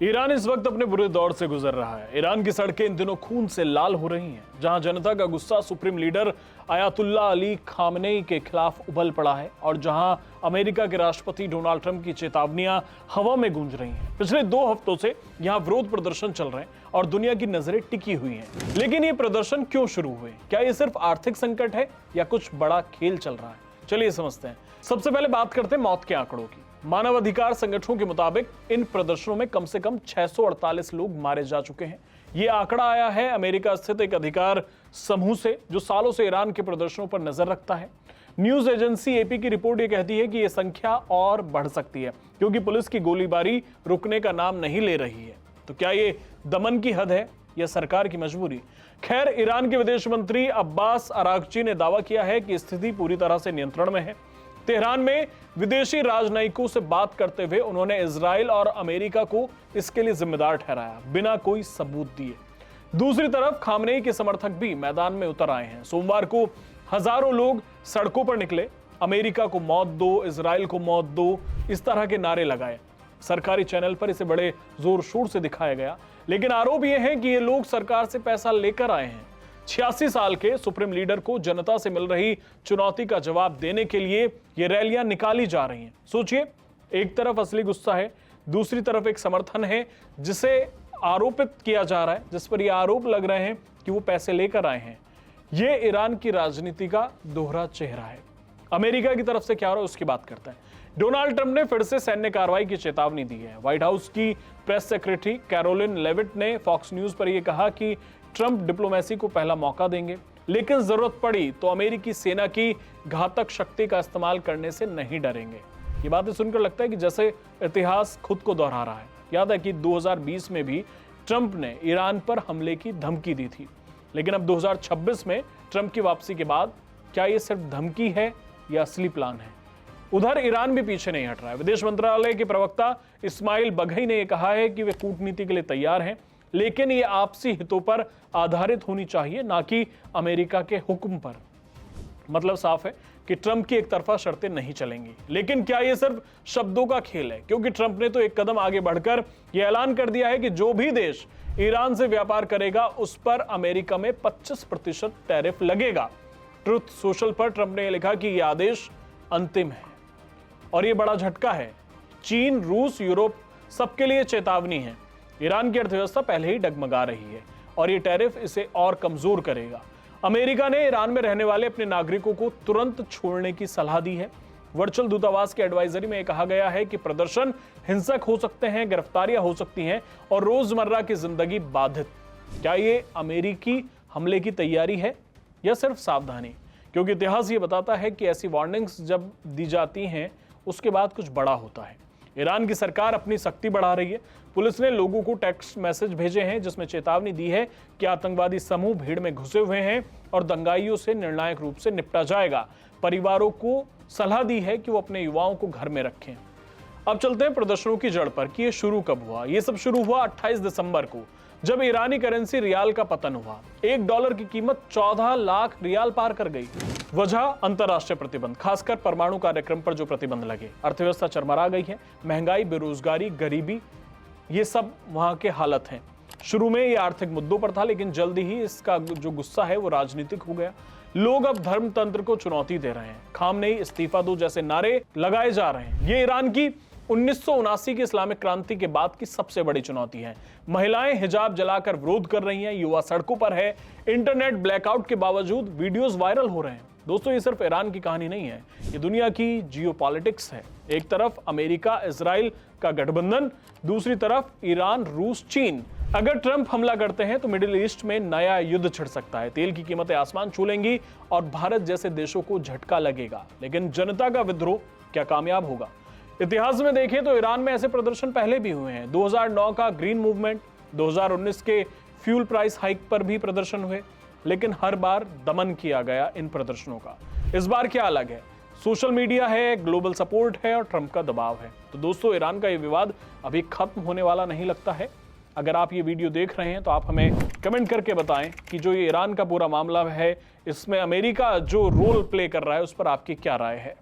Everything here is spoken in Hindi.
ईरान इस वक्त अपने बुरे दौर से गुजर रहा है। ईरान की सड़कें इन दिनों खून से लाल हो रही हैं, जहां जनता का गुस्सा supreme leader Ayatollah Ali Khamenei के खिलाफ उबल पड़ा है और जहां अमेरिका के राष्ट्रपति डोनाल्ड ट्रंप की चेतावनियां हवा में गूंज रही हैं। पिछले 2 हफ्तों से यहां विरोध प्रदर्शन चल रहे हैं और दुनिया की नजरें टिकी हुई हैं। लेकिन ये प्रदर्शन क्यों शुरू हुए? क्या ये सिर्फ आर्थिक संकट है या कुछ बड़ा खेल चल रहा है? चलिए समझते हैं। सबसे पहले बात करते हैं मौत के आंकड़ों की। मानवाधिकार संगठनों के मुताबिक इन प्रदर्शनों में कम से कम 648 लोग मारे जा चुके हैं। यह आंकड़ा आया है अमेरिका स्थित एक अधिकार समूह से, जो सालों से ईरान के प्रदर्शनों पर नजर रखता है। न्यूज एजेंसी एपी की रिपोर्ट यह कहती है कि यह संख्या और बढ़ सकती है, क्योंकि पुलिस की गोलीबारी रुकने का नाम नहीं ले रही है। तो क्या ये दमन की हद है या सरकार की मजबूरी? खैर, ईरान के विदेश मंत्री अब्बास अरागची ने दावा किया है कि स्थिति पूरी तरह से नियंत्रण में है। तेहरान में विदेशी राजनयिकों से बात करते हुए उन्होंने इजराइल और अमेरिका को इसके लिए जिम्मेदार ठहराया, बिना कोई सबूत दिए। दूसरी तरफ खामनेई के समर्थक भी मैदान में उतर आए हैं। सोमवार को हजारों लोग सड़कों पर निकले, अमेरिका को मौत दो, इजराइल को मौत दो, इस तरह के नारे लगाए। सरकारी चैनल पर इसे बड़े जोर शोर से दिखाया गया, लेकिन आरोप यह है कि ये लोग सरकार से पैसा लेकर आए हैं। 86 साल के सुप्रीम लीडर को जनता से मिल रही चुनौती का जवाब देने के लिए ये रैलियां निकाली जा रही हैं। सोचिए, एक तरफ असली गुस्सा है, दूसरी तरफ एक समर्थन है जिसे आरोपित किया जा रहा है, जिस पर यह आरोप लग रहे हैं कि वो पैसे लेकर आए हैं। ये ईरान की राजनीति का दोहरा चेहरा है। अमेरिका की तरफ से क्या हो रहा है उसकी बात करते हैं। डोनाल्ड ट्रंप ने फिर से सैन्य कार्रवाई की चेतावनी दी है। व्हाइट हाउस की प्रेस सेक्रेटरी कैरोलिन लेविट ने फॉक्स न्यूज पर यह कहा कि ट्रंप डिप्लोमेसी को पहला मौका देंगे, लेकिन जरूरत पड़ी तो अमेरिकी सेना की घातक शक्ति का इस्तेमाल करने से नहीं डरेंगे। ये बातें सुनकर लगता है कि जैसे इतिहास खुद को दोहरा रहा है। याद है कि 2020 में भी ट्रंप ने ईरान पर हमले की धमकी दी थी, लेकिन अब 2026 में ट्रंप की वापसी के बाद क्या ये सिर्फ धमकी है या असली प्लान है? उधर ईरान भी पीछे नहीं हट रहा है। विदेश मंत्रालय के प्रवक्ता इस्माइल बघई ने कहा है कि वे कूटनीति के लिए तैयार हैं, लेकिन ये आपसी हितों पर आधारित होनी चाहिए, ना कि अमेरिका के हुक्म पर। मतलब साफ है कि ट्रंप की एक तरफा शर्तें नहीं चलेंगी। लेकिन क्या ये सिर्फ शब्दों का खेल है? क्योंकि ट्रंप ने तो एक कदम आगे बढ़कर यह ऐलान कर दिया है कि जो भी देश ईरान से व्यापार करेगा उस पर अमेरिका में 25% टैरिफ लगेगा। ट्रुथ सोशल पर ट्रंप ने लिखा कि यह आदेश अंतिम है और यह बड़ा झटका है। चीन, रूस, यूरोप सबके लिए चेतावनी है। ईरान की अर्थव्यवस्था पहले ही डगमगा रही है और ये टैरिफ इसे और कमजोर करेगा। अमेरिका ने ईरान में रहने वाले अपने नागरिकों को तुरंत छोड़ने की सलाह दी है। वर्चुअल दूतावास के एडवाइजरी में कहा गया है कि प्रदर्शन हिंसक हो सकते हैं, गिरफ्तारियां हो सकती हैं और रोजमर्रा की जिंदगी बाधित। क्या ये अमेरिकी हमले की तैयारी है या सिर्फ सावधानी? क्योंकि इतिहास ये बताता है कि ऐसी वार्निंग्स जब दी जाती हैं उसके बाद कुछ बड़ा होता है। ईरान की सरकार अपनी सख्ती बढ़ा रही है। पुलिस ने लोगों को टेक्स्ट मैसेज भेजे हैं जिसमें चेतावनी दी है कि आतंकवादी समूह भीड़ में घुसे हुए हैं और दंगाइयों से निर्णायक रूप से निपटा जाएगा। परिवारों को सलाह दी है कि वो अपने युवाओं को घर में रखें। अब चलते हैं प्रदर्शनों की जड़ पर कि ये शुरू कब हुआ। ये सब शुरू हुआ 28 दिसंबर को, जब ईरानी करेंसी रियाल का पतन हुआ। $1 की कीमत 14 लाख रियाल पार कर गई। वजह अंतरराष्ट्रीय प्रतिबंध, खासकर परमाणु कार्यक्रम पर जो प्रतिबंध लगे। अर्थव्यवस्था चरमरा गई है। महंगाई, बेरोजगारी, गरीबी, ये सब वहां के हालत हैं। शुरू में ये आर्थिक मुद्दों पर था, लेकिन जल्दी ही इसका जो गुस्सा है वो राजनीतिक हो गया। लोग अब धर्मतंत्र को चुनौती दे रहे हैं। खामनेई इस्तीफा दो जैसे नारे लगाए जा रहे हैं। ये ईरान की 1979 की इस्लामिक क्रांति के बाद की सबसे बड़ी चुनौती है। महिलाएं हिजाब जलाकर विरोध कर रही हैं, युवा सड़कों पर है। इंटरनेट ब्लैकआउट के बावजूद वीडियोस वायरल हो रहे हैं। दोस्तों, ये सिर्फ ईरान की कहानी नहीं है, ये दुनिया की जियोपॉलिटिक्स है। एक तरफ अमेरिका इजराइल का गठबंधन, दूसरी तरफ ईरान, रूस, चीन। अगर ट्रंप हमला करते हैं तो मिडिल ईस्ट में नया युद्ध छिड़ सकता है। तेल की कीमतें आसमान छू लेंगी और भारत जैसे देशों को झटका लगेगा। लेकिन जनता का विद्रोह क्या कामयाब होगा? इतिहास में देखें तो ईरान में ऐसे प्रदर्शन पहले भी हुए हैं। 2009 का ग्रीन मूवमेंट, 2019 के फ्यूल प्राइस हाइक पर भी प्रदर्शन हुए, लेकिन हर बार दमन किया गया इन प्रदर्शनों का। इस बार क्या अलग है? सोशल मीडिया है, ग्लोबल सपोर्ट है और ट्रंप का दबाव है। तो दोस्तों, ईरान का ये विवाद अभी खत्म होने वाला नहीं लगता है। अगर आप ये वीडियो देख रहे हैं तो आप हमें कमेंट करके बताएं कि जो ये ईरान का पूरा मामला है, इसमें अमेरिका जो रोल प्ले कर रहा है उस पर आपकी क्या राय है।